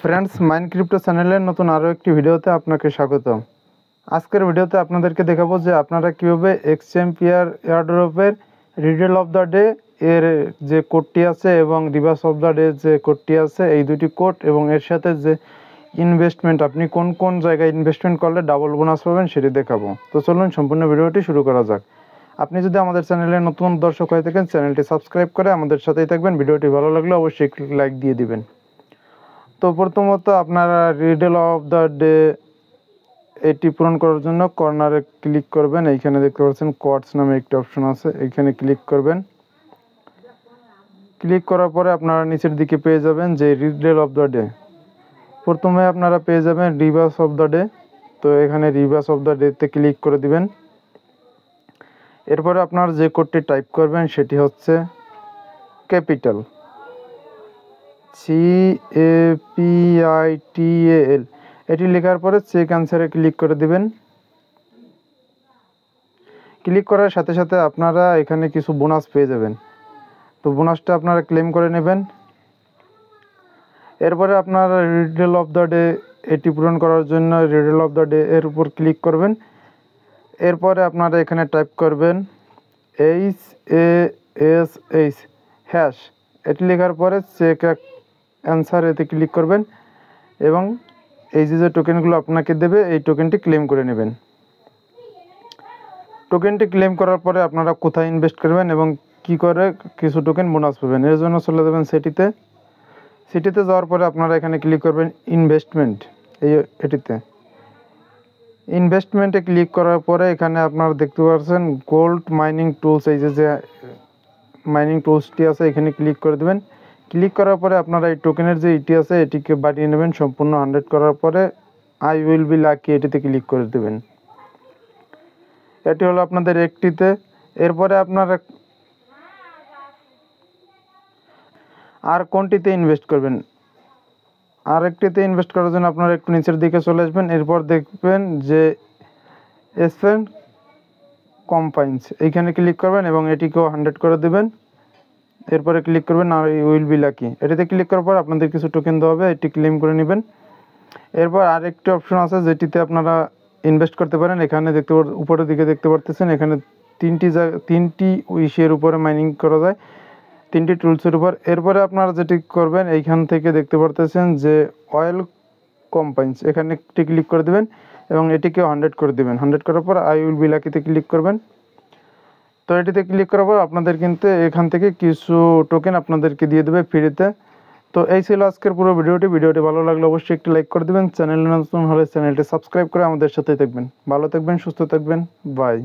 Friends mine crypto channel नतून आरो एक भिडियोते आपनाके स्वागतम। आजकेर भिडियोते आपनादेरके देखाबो जे आपनारा किभाबे एक्सचेम्पियर एयारड्रपेर रिडल अफ द डे एर जे कोडटी आछे एबं रिभार्स अफ द डे जे कोडटी आछे एई दुटी कोड एबं एर साथे जे इनभेस्टमेंट आपनि कोन कोन जायगाय इनभेस्टमेंट करले डाबल बोनास पाबेन सेटी देखाबो। तो चलुन सम्पूर्ण भिडियोटी शुरू करा जाक। আপনি যদি আমাদের চ্যানেলে নতুন দর্শক হয়ে থাকেন চ্যানেলটি সাবস্ক্রাইব করে আমাদের সাথেই থাকবেন। ভিডিওটি ভালো লাগলে অবশ্যই একটি লাইক দিয়ে দিবেন। তো প্রথমত আপনারা রিডল অফ দ্য ডে এটি পূরণ করার জন্য কর্নারে ক্লিক করবেন। এইখানে দেখতে পাচ্ছেন কোডস নামে একটা অপশন আছে, এইখানে ক্লিক করবেন। ক্লিক করার পরে আপনারা নিচের দিকে পেয়ে যাবেন যে রিডল অফ দ্য ডে। প্রথমে আপনারা পেয়ে যাবেন রিভার্স অফ দ্য ডে। তো এখানে রিভার্স অফ দ্য ডেতে ক্লিক করে দিবেন। এরপরে আপনার যে কোডটি টাইপ করবেন সেটি হচ্ছে ক্যাপিটাল CAPITAL। এটি লেখার পরে চেক অ্যান্সারে ক্লিক করে দিবেন। ক্লিক করার সাথে সাথে আপনারা এখানে কিছু বোনাস পেয়ে যাবেন। তো বোনাসটা আপনারা ক্লেম করে নেবেন। এরপরে আপনারা রিডল অফ দ্য ডে এটি পূরণ করার জন্য রিডল অফ দ্য ডে এর উপর ক্লিক করবেন। এরপরে আপনারা এখানে টাইপ করবেন HASH হ্যাশ। এটি লেখার পরে চেক অ্যান্সার এতে ক্লিক করবেন এবং এই যে টোকেনগুলো আপনাকে দেবে এই টোকেনটি ক্লেম করে নেবেন। টোকেনটি ক্লেম করার পরে আপনারা কোথায় ইনভেস্ট করবেন এবং কি করে কিছু টোকেন বোনাস পাবেন এর জন্য চলে যাবেন সিটিতে যাওয়ার পরে আপনারা এখানে ক্লিক করবেন ইনভেস্টমেন্ট। এটিতে ইনভেস্টমেন্টে ক্লিক করার পরে এখানে আপনারা দেখতে পাচ্ছেন গোল্ড মাইনিং টুলস, এই যে মাইনিং টুলসটি আছে এখানে ক্লিক করে দেবেন। ক্লিক করার পরে আপনারা এই টোকেনের যে ইটি আছে এটিকে বাড়িয়ে নেবেন সম্পূর্ণ 100 করার পরে আই উইল বি লাকি এটিতে ক্লিক করে দেবেন। এটি হলো আপনাদের একটিতে। এরপরে আপনারা আর কোনটিতে ইনভেস্ট করবেন, আর একটিতে ইনভেস্ট করার জন্য আপনারা একটু নিচের দিকে চলে আসবেন। এরপর দেখবেন যে স্পেন্ড কম্পাইন্স এইখানে ক্লিক করবেন এবং এটিকেও 100 করে দেবেন। এরপরে ক্লিক করবেন আর উইল বি লাকি। এটিতে ক্লিক করার পর আপনাদের কিছু টোকেন দেওয়া হবে, এটি ক্লেম করে নেবেন। এরপর আরেকটি অপশন আছে যেটিতে আপনারা ইনভেস্ট করতে পারেন। এখানে উপরের দিকে দেখতে পারতেছেন এখানে তিনটি উইশের উপরে মাইনিং করা যায়, 3টি টুলসের উপর। এরপরে আপনারা যেটি করবেন এইখান থেকে দেখতে পারতেছেন যে অয়েল কম্পাইন্স এখানে একটি ক্লিক করে দেবেন এবং এটিকে 100 করে দেবেন। 100 করার পর আই উইল বি লাকিতে ক্লিক করবেন। তো এটিতে ক্লিক করার পর আপনাদের কিন্তু এখান থেকে কিছু টোকেন আপনাদেরকে দিয়ে দেবে ফ্রিতে। তো এই ছিল আজকের পুরো ভিডিওটি ভালো লাগলে অবশ্যই একটি লাইক করে দেবেন। চ্যানেলে নতুন হলে চ্যানেলটি সাবস্ক্রাইব করে আমাদের সাথেই থাকবেন। ভালো থাকবেন, সুস্থ থাকবেন, বাই।